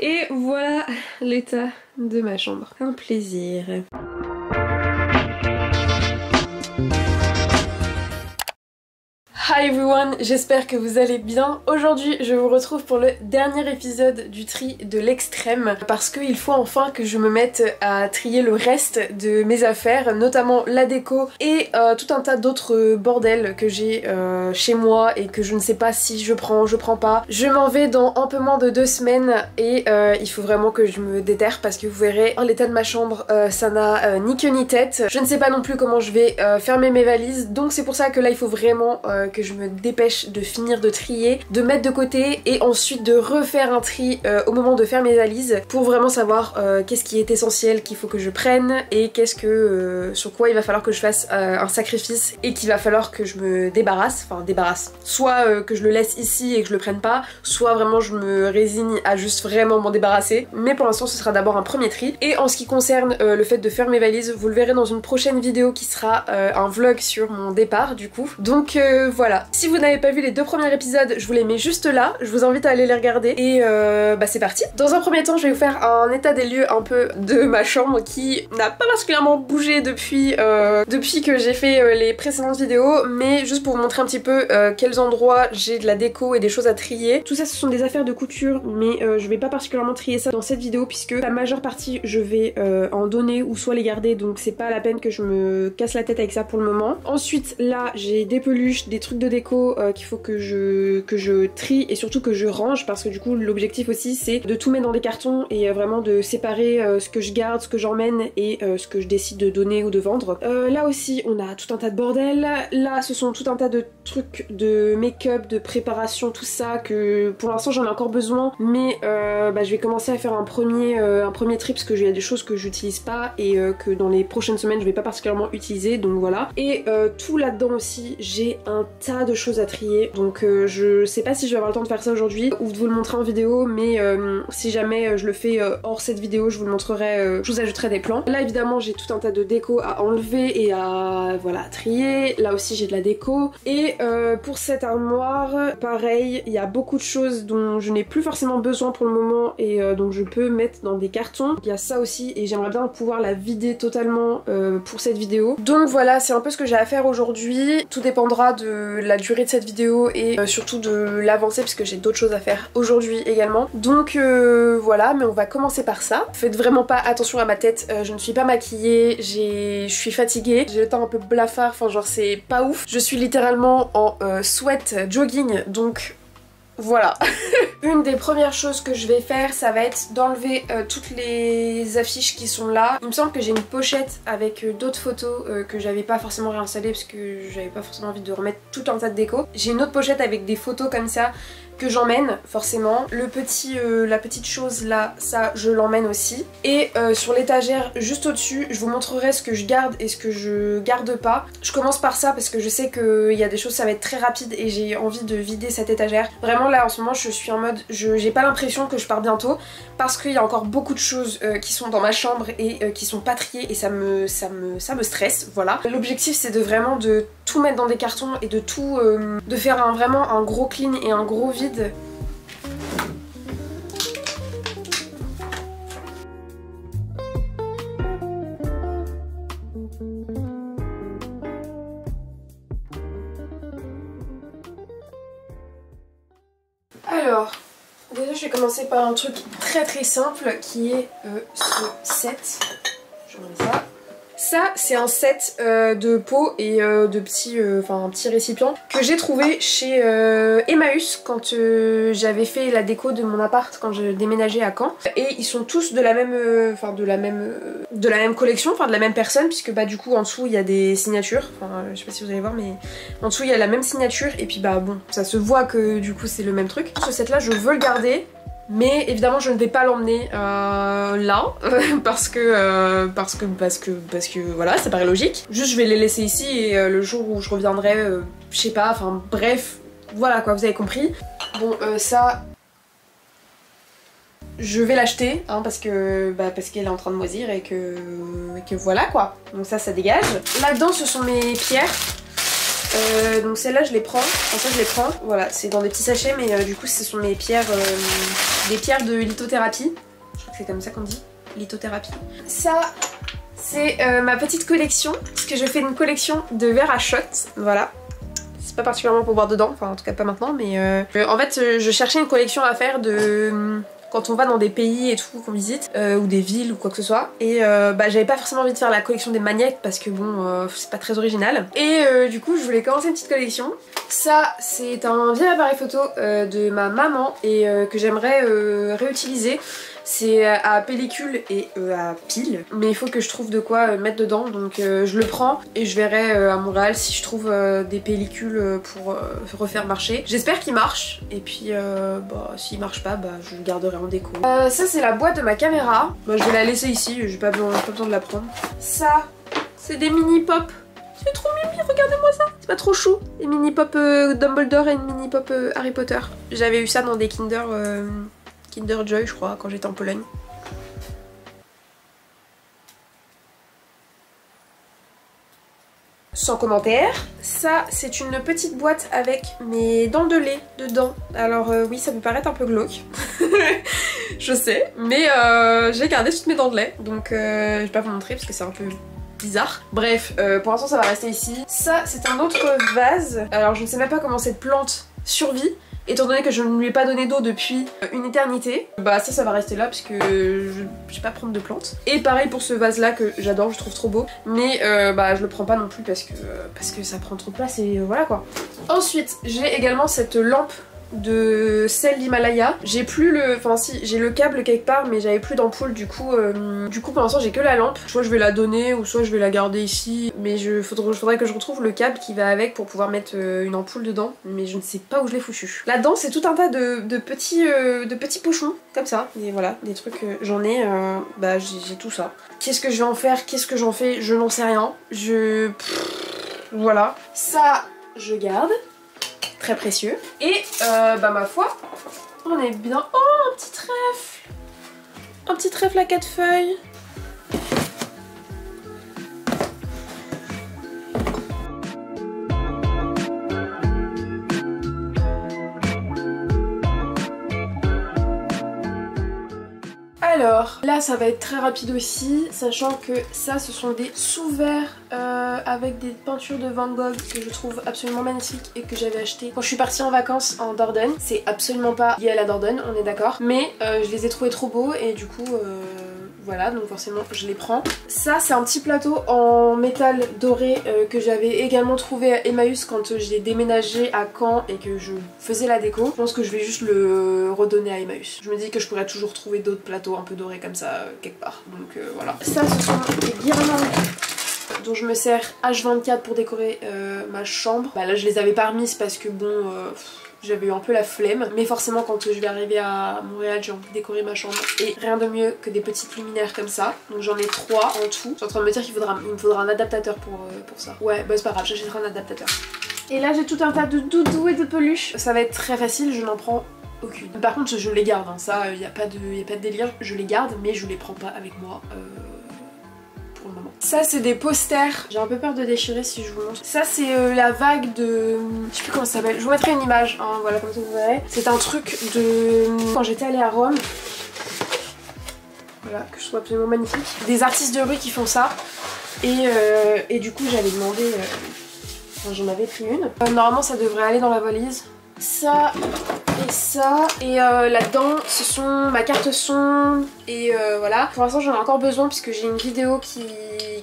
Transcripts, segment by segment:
Et voilà l'état de ma chambre. Un plaisir. Hi everyone, j'espère que vous allez bien. Aujourd'hui je vous retrouve pour le dernier épisode du tri de l'extrême parce qu'il faut enfin que je me mette à trier le reste de mes affaires, notamment la déco et tout un tas d'autres bordels que j'ai chez moi et que je ne sais pas si je prends pas. Je m'en vais dans un peu moins de 2 semaines et il faut vraiment que je me déterre parce que vous verrez l'état de ma chambre, ça n'a ni queue ni tête. Je ne sais pas non plus comment je vais fermer mes valises, donc c'est pour ça que là il faut vraiment que je me dépêche de finir de trier, de mettre de côté et ensuite de refaire un tri au moment de faire mes valises pour vraiment savoir qu'est-ce qui est essentiel qu'il faut que je prenne et qu'est-ce que sur quoi il va falloir que je fasse un sacrifice et qu'il va falloir que je me débarrasse, soit que je le laisse ici et que je le prenne pas, soit vraiment je me résigne à juste vraiment m'en débarrasser, mais pour l'instant ce sera d'abord un premier tri. Et en ce qui concerne le fait de faire mes valises, vous le verrez dans une prochaine vidéo qui sera un vlog sur mon départ du coup, donc voilà. Si vous n'avez pas vu les 2 premiers épisodes, je vous les mets juste là, je vous invite à aller les regarder et c'est parti. Dans un premier temps, je vais vous faire un état des lieux un peu de ma chambre qui n'a pas particulièrement bougé depuis que j'ai fait les précédentes vidéos, mais juste pour vous montrer un petit peu quels endroits j'ai de la déco et des choses à trier. Tout ça ce sont des affaires de couture, mais je vais pas particulièrement trier ça dans cette vidéo puisque la majeure partie je vais en donner ou soit les garder, donc c'est pas la peine que je me casse la tête avec ça pour le moment. Ensuite là j'ai des peluches, des trucs de déco qu'il faut que je trie et surtout que je range parce que du coup l'objectif aussi c'est de tout mettre dans des cartons et vraiment de séparer ce que je garde, ce que j'emmène et ce que je décide de donner ou de vendre. Là aussi on a tout un tas de bordel, là ce sont tout un tas de trucs de make-up, de préparation, tout ça que pour l'instant j'en ai encore besoin, mais je vais commencer à faire un premier tri parce que il y a des choses que j'utilise pas et que dans les prochaines semaines je vais pas particulièrement utiliser, donc voilà. Et tout là-dedans aussi j'ai un tas de choses à trier, donc je sais pas si je vais avoir le temps de faire ça aujourd'hui ou de vous le montrer en vidéo, mais si jamais je le fais hors cette vidéo je vous le montrerai, je vous ajouterai des plans. Là évidemment j'ai tout un tas de déco à enlever et à trier, là aussi j'ai de la déco. Et pour cette armoire pareil, il y a beaucoup de choses dont je n'ai plus forcément besoin pour le moment et donc je peux mettre dans des cartons. Il y a ça aussi et j'aimerais bien pouvoir la vider totalement pour cette vidéo. Donc voilà, c'est un peu ce que j'ai à faire aujourd'hui. Tout dépendra de la durée de cette vidéo et surtout de l'avancée parce que j'ai d'autres choses à faire aujourd'hui également. Donc voilà, mais on va commencer par ça. Faites vraiment pas attention à ma tête, je ne suis pas maquillée, je suis fatiguée, j'ai le teint un peu blafard, enfin genre c'est pas ouf. Je suis littéralement en sweat jogging, donc voilà. Une des premières choses que je vais faire, ça va être d'enlever toutes les affiches qui sont là. Il me semble que j'ai une pochette avec d'autres photos que j'avais pas forcément réinstallées parce que j'avais pas forcément envie de remettre tout un tas de déco. J'ai une autre pochette avec des photos comme ça que j'emmène forcément. La petite chose là, ça je l'emmène aussi. Et sur l'étagère juste au-dessus, je vous montrerai ce que je garde et ce que je garde pas. Je commence par ça parce que je sais qu'il y a des choses ça va être très rapide et j'ai envie de vider cette étagère. Vraiment là en ce moment je suis en mode, j'ai pas l'impression que je pars bientôt parce qu'il y a encore beaucoup de choses qui sont dans ma chambre et qui sont pas triées et ça me stresse, voilà. L'objectif c'est de vraiment de tout mettre dans des cartons et de tout, de faire vraiment un gros clean et un gros vide. Alors, déjà je vais commencer par un truc très simple qui est ce set. Je mets ça. Ça c'est un set de pots et de petits, un petit récipient que j'ai trouvé chez Emmaüs quand j'avais fait la déco de mon appart quand je déménageais à Caen. Et ils sont tous de la même, de la même collection, de la même personne, puisque bah du coup en dessous il y a des signatures. Je sais pas si vous allez voir, mais en dessous il y a la même signature et puis bah bon, ça se voit que du coup c'est le même truc. Ce set là je veux le garder. Mais évidemment je ne vais pas l'emmener là parce que voilà, ça paraît logique. Juste je vais les laisser ici et le jour où je reviendrai, je sais pas, enfin bref, voilà quoi, vous avez compris. Bon ça je vais l'acheter hein, parce qu'elle est en train de moisir et que voilà quoi. Donc ça dégage. Là-dedans ce sont mes pierres. Donc celles-là je les prends, enfin ça je les prends, voilà c'est dans des petits sachets mais du coup ce sont mes pierres, des pierres de lithothérapie, je crois que c'est comme ça qu'on dit, lithothérapie. Ça c'est ma petite collection, parce que je fais une collection de verres à shot, voilà. C'est pas particulièrement pour boire dedans, enfin en tout cas pas maintenant mais en fait je cherchais une collection à faire de... quand on va dans des pays et tout qu'on visite, ou des villes ou quoi que ce soit, et bah j'avais pas forcément envie de faire la collection des magnettes parce que bon c'est pas très original, et du coup je voulais commencer une petite collection. Ça c'est un vieil appareil photo de ma maman et que j'aimerais réutiliser. C'est à pellicule et à pile, mais il faut que je trouve de quoi mettre dedans, donc je le prends et je verrai à Montréal si je trouve des pellicules pour refaire marcher. J'espère qu'il marche, et puis bah, s'il marche pas, bah, je le garderai en déco. Ça c'est la boîte de ma caméra, bah, je vais la laisser ici, j'ai pas besoin de la prendre. Ça, c'est des mini pop. C'est trop mimi, regardez-moi ça. C'est pas trop chou. Des mini pop Dumbledore et une mini pop Harry Potter. J'avais eu ça dans des Kinder Joy je crois quand j'étais en Pologne. Sans commentaire. Ça c'est une petite boîte avec mes dents de lait dedans. Alors oui ça peut paraître un peu glauque. Je sais. Mais j'ai gardé toutes mes dents de lait. Donc je vais pas vous montrer parce que c'est un peu bizarre. Bref, pour l'instant ça va rester ici. Ça c'est un autre vase. Alors je ne sais même pas comment cette plante survit, étant donné que je ne lui ai pas donné d'eau depuis une éternité. Bah ça va rester là parce que je vais pas prendre de plantes. Et pareil pour ce vase là que j'adore, je trouve trop beau. Mais bah je le prends pas non plus parce que ça prend trop de place et voilà quoi. Ensuite j'ai également cette lampe de celle d'Himalaya. J'ai plus le... Enfin si, j'ai le câble quelque part mais j'avais plus d'ampoule du coup pour l'instant j'ai que la lampe. Soit je vais la donner ou soit je vais la garder ici. Mais faudrait que je retrouve le câble qui va avec pour pouvoir mettre une ampoule dedans. Mais je ne sais pas où je l'ai foutu. Là-dedans c'est tout un tas de petits pochons comme ça. Et voilà, des trucs j'en ai... bah j'ai tout ça. Qu'est-ce que je vais en faire? Qu'est-ce que j'en fais? Je n'en sais rien. Voilà. Ça, je garde. Très précieux. Et bah ma foi, on est bien. Oh, un petit trèfle. Un petit trèfle à 4 feuilles. Alors là ça va être très rapide aussi, sachant que ça ce sont des sous-verres avec des peintures de Van Gogh que je trouve absolument magnifiques et que j'avais acheté quand je suis partie en vacances en Dordogne. C'est absolument pas lié à la Dordogne, on est d'accord, mais je les ai trouvés trop beaux et du coup voilà, donc forcément je les prends. Ça c'est un petit plateau en métal doré que j'avais également trouvé à Emmaüs quand j'ai déménagé à Caen et que je faisais la déco. Je pense que je vais juste le redonner à Emmaüs. Je me dis que je pourrais toujours trouver d'autres plateaux un peu dorés comme ça quelque part, donc voilà. Ça ce sont des guirlandes dont je me sers H24 pour décorer ma chambre. Bah là je les avais pas remises parce que bon... j'avais eu un peu la flemme, mais forcément quand je vais arriver à Montréal j'ai envie de décorer ma chambre et rien de mieux que des petites luminaires comme ça. Donc j'en ai 3 en tout. Je suis en train de me dire qu'il me faudra un adaptateur pour ça. Ouais bah c'est pas grave, j'achèterai un adaptateur. Et là j'ai tout un tas de doudous et de peluches. Ça va être très facile, je n'en prends aucune. Par contre je les garde, hein. Ça y a pas de délire, je les garde mais je les prends pas avec moi. Pour le moment. Ça c'est des posters, j'ai un peu peur de déchirer si je vous montre. Ça c'est la vague de... je sais plus comment ça s'appelle, je vous mettrai une image, hein, voilà comme ça vous verrez. C'est un truc de... quand j'étais allée à Rome, voilà, que je trouve absolument magnifique. Des artistes de rue qui font ça et du coup j'avais demandé... enfin, j'en avais pris une. Normalement ça devrait aller dans la valise. Ça et ça, et là-dedans ce sont ma carte son et voilà. Pour l'instant j'en ai encore besoin puisque j'ai une vidéo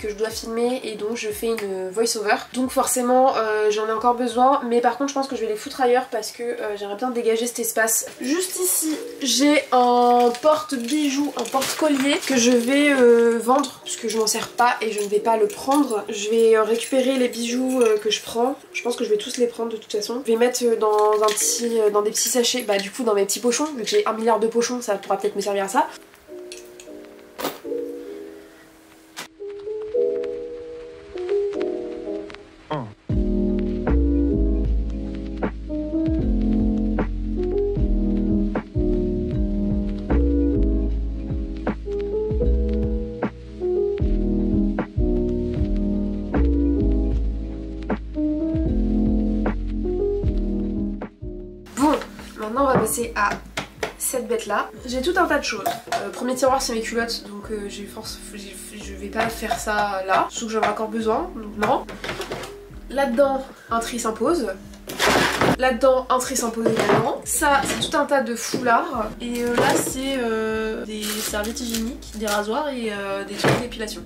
que je dois filmer et donc je fais une voice over, donc forcément j'en ai encore besoin, mais par contre je pense que je vais les foutre ailleurs parce que j'aimerais bien dégager cet espace. Juste ici j'ai un porte-bijoux, un porte-collier que je vais vendre puisque je m'en sers pas et je ne vais pas le prendre. Je vais récupérer les bijoux que je prends, je pense que je vais tous les prendre de toute façon. Je vais mettre dans des petits sachets, bah du coup dans mes petits pochons, vu que j'ai 1 milliard de pochons ça pourra peut-être me servir à ça. passer à cette bête là. J'ai tout un tas de choses. Premier tiroir c'est mes culottes, donc je vais pas faire ça là, surtout que j'en ai encore besoin, donc non. Là-dedans un tri s'impose. Là-dedans un tri s'impose également. Ça c'est tout un tas de foulards. Et là c'est des serviettes hygiéniques, des rasoirs et des trucs d'épilation.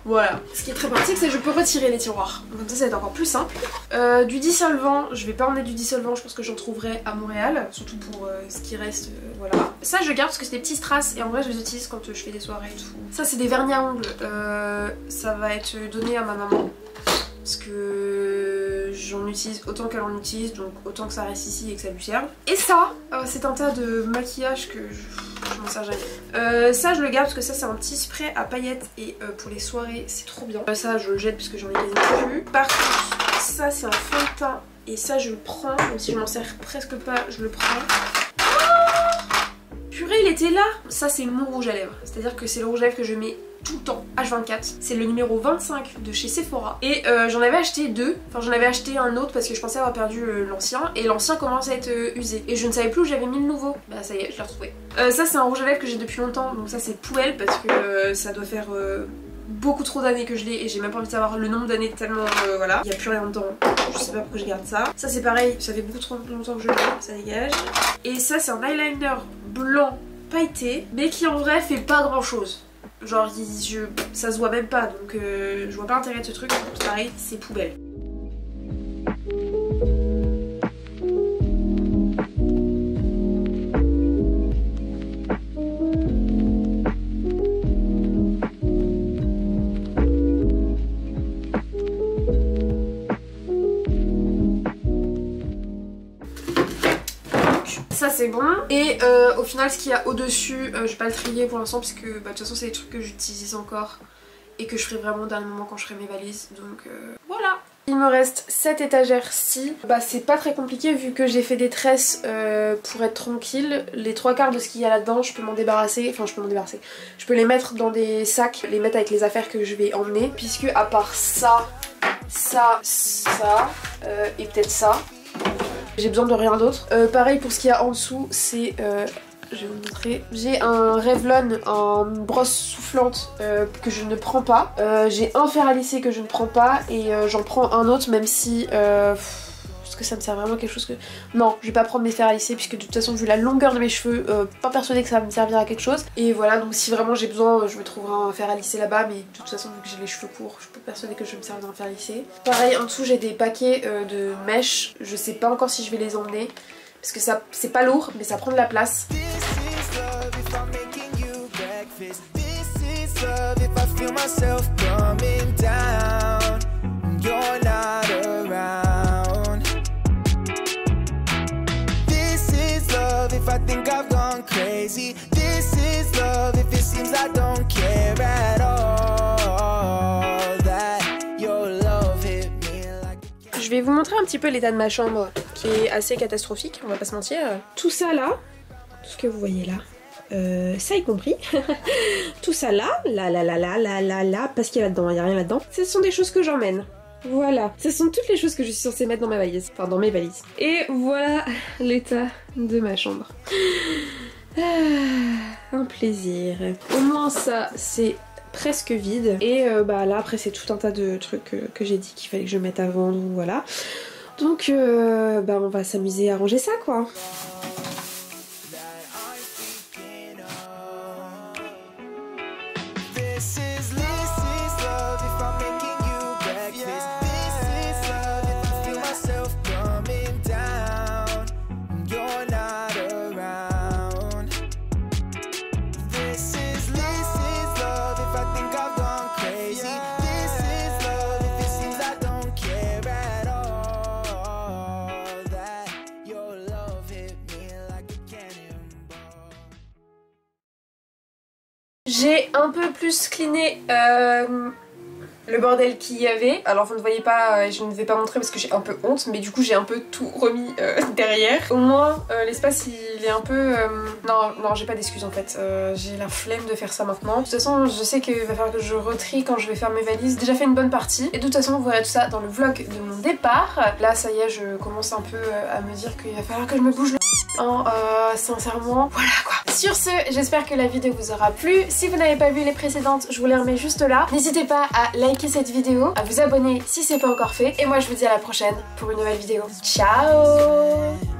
Voilà. Ce qui est très pratique c'est que je peux retirer les tiroirs. Donc ça va être encore plus simple. Du dissolvant, je vais pas emmener du dissolvant, je pense que j'en trouverai à Montréal. Surtout pour ce qui reste, voilà. Ça je garde parce que c'est des petits strass et en vrai je les utilise quand je fais des soirées et tout. Ça c'est des vernis à ongles. Ça va être donné à ma maman. Parce que j'en utilise autant qu'elle en utilise, donc autant que ça reste ici et que ça lui serve. Et ça, c'est un tas de maquillage que je m'en sers jamais. Ça je le garde parce que ça c'est un petit spray à paillettes et pour les soirées c'est trop bien. Ça je le jette parce que j'en ai quasiment plus. Par contre ça c'est un fond de teint et ça je le prends, même si je m'en sers presque pas, je le prends. Purée il était là. Ça c'est mon rouge à lèvres, c'est à dire que c'est le rouge à lèvres que je mets tout le temps, H24. C'est le numéro 25 de chez Sephora. Et j'en avais acheté deux. Enfin j'en avais acheté un autre parce que je pensais avoir perdu l'ancien. Et l'ancien commence à être usé. Et je ne savais plus où j'avais mis le nouveau. Bah ça y est, je l'ai retrouvé. Ça c'est un rouge à lèvres que j'ai depuis longtemps. Donc ça c'est poubelle parce que ça doit faire beaucoup trop d'années que je l'ai. Et j'ai même pas envie de savoir le nombre d'années tellement voilà. Il n'y a plus rien dedans. Je sais pas pourquoi je garde ça. Ça c'est pareil, ça fait beaucoup trop longtemps que je l'ai. Ça dégage. Et ça c'est un eyeliner blanc pailleté. Mais qui en vrai fait pas grand chose. Genre ça se voit même pas, donc je vois pas l'intérêt de ce truc, pareil c'est poubelle. Ça c'est bon. Et au final ce qu'il y a au dessus, je vais pas le trier pour l'instant parce que de toute façon c'est des trucs que j'utilise encore et que je ferai vraiment au dernier moment quand je ferai mes valises, donc voilà. Il me reste cette étagère-ci. Bah c'est pas très compliqué vu que j'ai fait des tresses pour être tranquille. Les trois quarts de ce qu'il y a là-dedans je peux m'en débarrasser, enfin je peux m'en débarrasser. Je peux les mettre dans des sacs, les mettre avec les affaires que je vais emmener, puisque à part ça, et peut-être ça, j'ai besoin de rien d'autre. Pareil pour ce qu'il y a en dessous, c'est... je vais vous montrer. J'ai un Revlon en brosse soufflante que je ne prends pas. J'ai un fer à lisser que je ne prends pas et j'en prends un autre même si... Est-ce que ça me sert vraiment à quelque chose que... Non, je vais pas prendre mes fers à lisser puisque de toute façon vu la longueur de mes cheveux, pas persuadée que ça va me servir à quelque chose. Et voilà, donc si vraiment j'ai besoin, je me trouverai un fer à lisser là-bas, mais de toute façon vu que j'ai les cheveux courts, je suis pas persuadée que je vais me servir d'un fer à lisser. Pareil, en dessous j'ai des paquets de mèches, je sais pas encore si je vais les emmener. Parce que ça c'est pas lourd mais ça prend de la place. Je vais vous montrer un petit peu l'état de ma chambre qui est assez catastrophique, on va pas se mentir. Tout ça là, tout ce que vous voyez là, ça y compris, tout ça là, parce qu'il y a là-dedans, il n'y a rien là-dedans, ce sont des choses que j'emmène. Voilà, ce sont toutes les choses que je suis censée mettre dans ma valise, enfin dans mes valises. Et voilà l'état de ma chambre. Un plaisir. Au moins ça, c'est presque vide. Et bah là après c'est tout un tas de trucs que j'ai dit qu'il fallait que je mette avant, donc voilà. Donc bah on va s'amuser à ranger ça quoi. J'ai un peu plus cleané le bordel qu'il y avait. Alors vous ne voyez pas, je ne vais pas montrer parce que j'ai un peu honte, mais du coup j'ai un peu tout remis derrière. Au moins l'espace il est un peu... Non, j'ai pas d'excuses en fait. J'ai la flemme de faire ça maintenant. De toute façon je sais qu'il va falloir que je retrie quand je vais faire mes valises. J'ai déjà fait une bonne partie. Et de toute façon vous verrez tout ça dans le vlog de mon départ. Là ça y est, je commence un peu à me dire qu'il va falloir que je me bouge le... hein, sincèrement. Voilà quoi. Sur ce, j'espère que la vidéo vous aura plu. Si vous n'avez pas vu les précédentes, je vous les remets juste là. N'hésitez pas à liker cette vidéo, à vous abonner si c'est pas encore fait. Et moi je vous dis à la prochaine pour une nouvelle vidéo. Ciao!